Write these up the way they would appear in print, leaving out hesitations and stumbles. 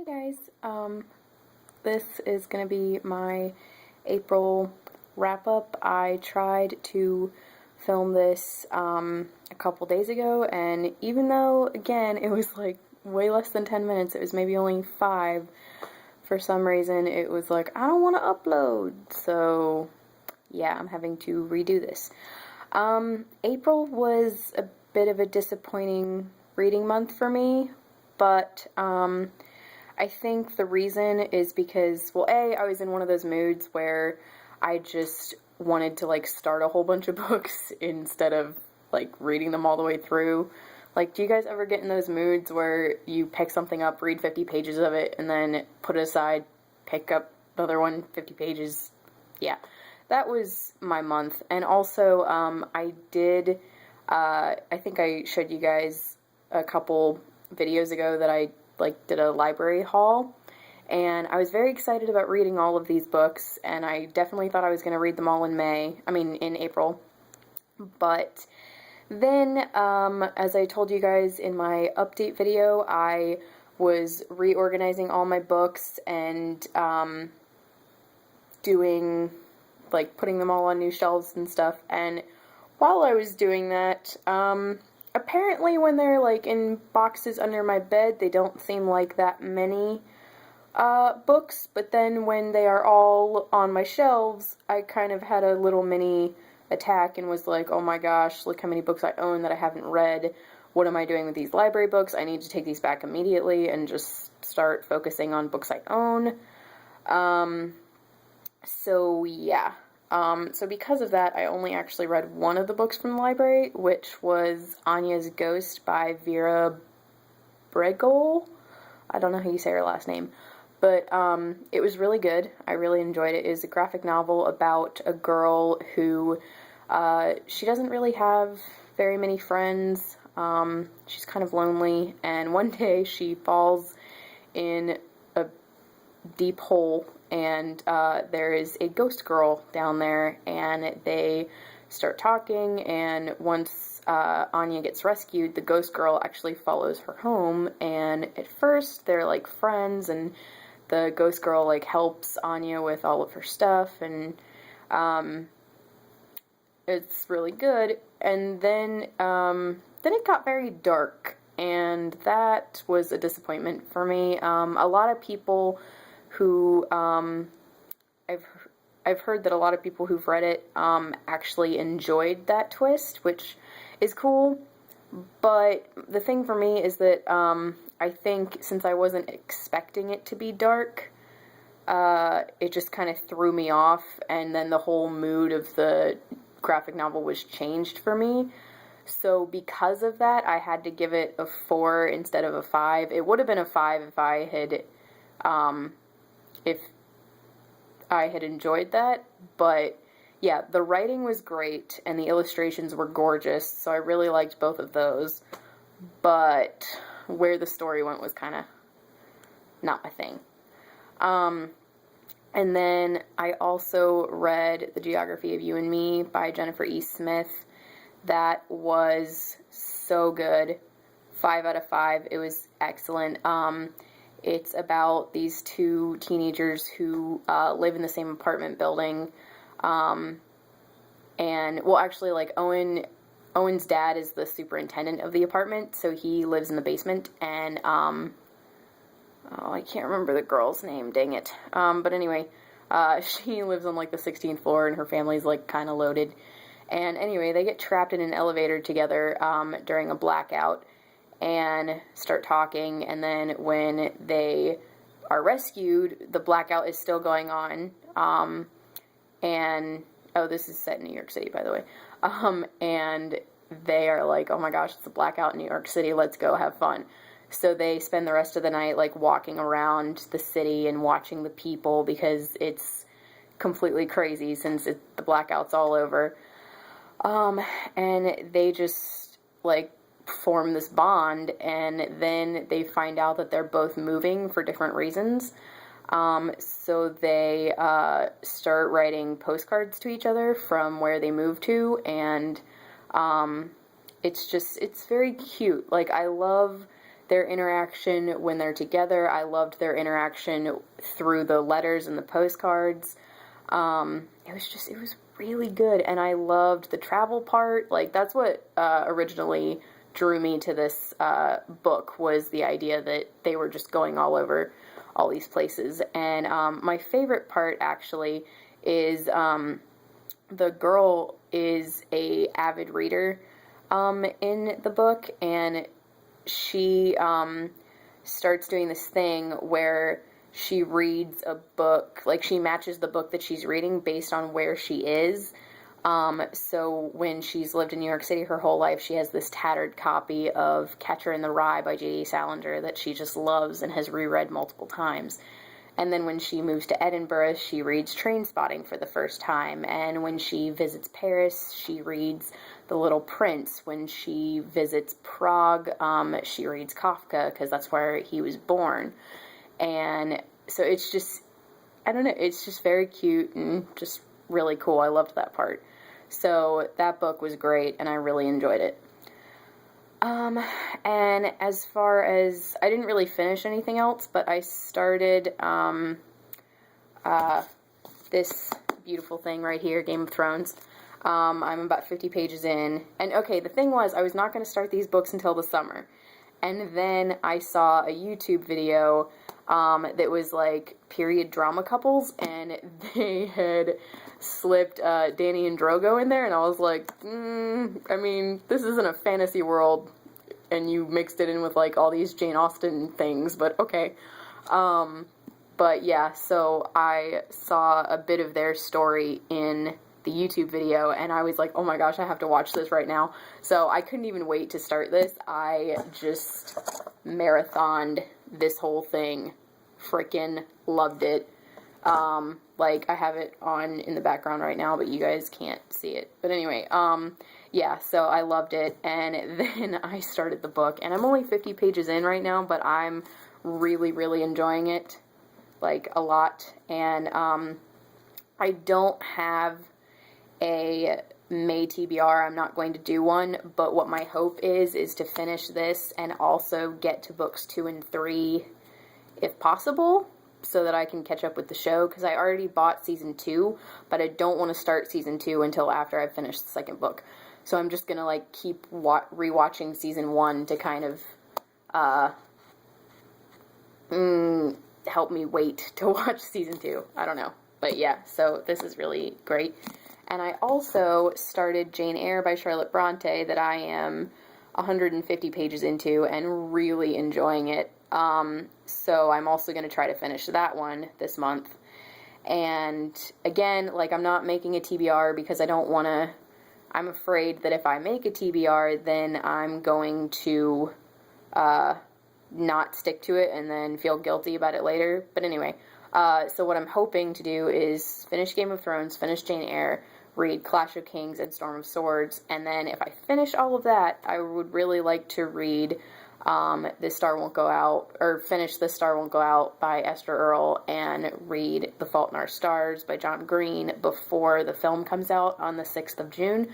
Hey guys, this is going to be my April wrap-up. I tried to film this a couple days ago, and even though, again, it was like way less than 10 minutes, it was maybe only 5, for some reason it was like, I don't want to upload, so yeah, I'm having to redo this. April was a bit of a disappointing reading month for me, but I think the reason is because, well, I was in one of those moods where I just wanted to, like, start a whole bunch of books instead of, like, reading them all the way through. Like, do you guys ever get in those moods where you pick something up, read 50 pages of it, and then put it aside, pick up another one, 50 pages? Yeah, that was my month. And also, I think I showed you guys a couple videos ago that I did a library haul, and I was very excited about reading all of these books, and I definitely thought I was going to read them all in in April. But then, as I told you guys in my update video, I was reorganizing all my books and putting them all on new shelves and stuff, and while I was doing that, apparently when they're, like, in boxes under my bed, they don't seem like that many books, but then when they are all on my shelves, I kind of had a little mini attack and was like, oh my gosh, look how many books I own that I haven't read. What am I doing with these library books? I need to take these back immediately and just start focusing on books I own. So yeah. So because of that, I only actually read one of the books from the library, which was Anya's Ghost by Vera Bregel. I don't know how you say her last name. But it was really good. I really enjoyed it. It is a graphic novel about a girl who, she doesn't really have very many friends. She's kind of lonely, and one day she falls in a deep hole, and there is a ghost girl down there, and they start talking, and once Anya gets rescued, the ghost girl actually follows her home, and at first they're like friends, and the ghost girl like helps Anya with all of her stuff, and it's really good. And then it got very dark, and that was a disappointment for me. A lot of people who I've heard that a lot of people who've read it actually enjoyed that twist, which is cool. But the thing for me is that I think since I wasn't expecting it to be dark, it just kind of threw me off, and then the whole mood of the graphic novel was changed for me. So because of that, I had to give it a 4 instead of a 5. It would have been a 5 if I had enjoyed that, but yeah, the writing was great, and the illustrations were gorgeous, so I really liked both of those, but where the story went was kind of not my thing. And then I also read The Geography of You and Me by Jennifer E. Smith. That was so good. 5 out of 5. It was excellent. It's about these two teenagers who live in the same apartment building. And, well, actually, like, Owen's dad is the superintendent of the apartment, so he lives in the basement, and, oh, I can't remember the girl's name, dang it. But anyway, she lives on, like, the 16th floor, and her family's, like, kind of loaded. And anyway, they get trapped in an elevator together during a blackout and start talking, and then when they are rescued, the blackout is still going on, and, oh, this is set in New York City, by the way, and they are like, oh my gosh, it's a blackout in New York City, let's go have fun. So they spend the rest of the night, like, walking around the city and watching the people, because it's completely crazy since the blackout's all over. And they just, like, form this bond, and then they find out that they're both moving for different reasons. So they start writing postcards to each other from where they moved to, and it's very cute. Like, I love their interaction when they're together. I loved their interaction through the letters and the postcards. It was really good, and I loved the travel part. Like, that's what originally drew me to this book, was the idea that they were just going all over all these places. And my favorite part, actually, is the girl is a avid reader in the book, and she starts doing this thing where she reads a book, like she matches the book that she's reading based on where she is. So when she's lived in New York City her whole life, she has this tattered copy of Catcher in the Rye by J.D. Salinger that she just loves and has reread multiple times. And then when she moves to Edinburgh, she reads Trainspotting for the first time. And when she visits Paris, she reads The Little Prince. When she visits Prague, she reads Kafka, because that's where he was born. And so it's just, I don't know, it's just very cute and just really cool. I loved that part. So that book was great, and I really enjoyed it. And as far as, I didn't really finish anything else, but I started, this beautiful thing right here, Game of Thrones. I'm about 50 pages in, and okay, the thing was, I was not going to start these books until the summer, and then I saw a YouTube video, that was like period drama couples, and they had slipped, Dany and Drogo in there, and I was like, I mean, this isn't a fantasy world, and you mixed it in with, like, all these Jane Austen things, but okay. But yeah, so I saw a bit of their story in the YouTube video, and I was like, oh my gosh, I have to watch this right now. So I couldn't even wait to start this. I just marathoned this whole thing. Frickin' loved it. Like, I have it on in the background right now, but you guys can't see it. But anyway, yeah, so I loved it, and then I started the book, and I'm only 50 pages in right now, but I'm really, really enjoying it, like, a lot, and, I don't have a May TBR. I'm not going to do one, but what my hope is to finish this and also get to books 2 and 3, if possible, so that I can catch up with the show, because I already bought season 2, but I don't want to start season 2 until after I've finished the second book. So I'm just gonna, like, keep rewatching season 1 to kind of help me wait to watch season 2. I don't know. But yeah, so this is really great. And I also started Jane Eyre by Charlotte Bronte, that I am 150 pages into and really enjoying it. So I'm also going to try to finish that one this month. And again, like, I'm not making a TBR because I don't want to, I'm afraid that if I make a TBR, then I'm going to not stick to it and then feel guilty about it later. But anyway, so what I'm hoping to do is finish Game of Thrones, finish Jane Eyre, read Clash of Kings and Storm of Swords, and then if I finish all of that, I would really like to read This Star Won't Go Out, or finish This Star Won't Go Out by Esther Earl, and read The Fault in Our Stars by John Green before the film comes out on the 6th of June.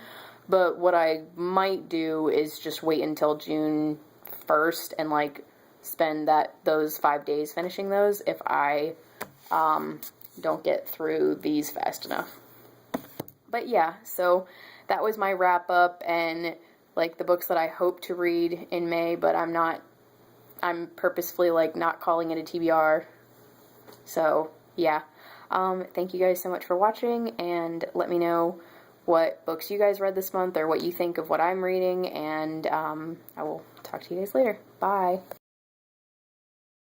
But what I might do is just wait until June 1st and, like, spend those 5 days finishing those if I don't get through these fast enough. But yeah, so that was my wrap up, and, like, the books that I hope to read in May, but I'm purposefully, like, not calling it a TBR. So yeah, thank you guys so much for watching, and let me know what books you guys read this month, or what you think of what I'm reading, and I will talk to you guys later. Bye.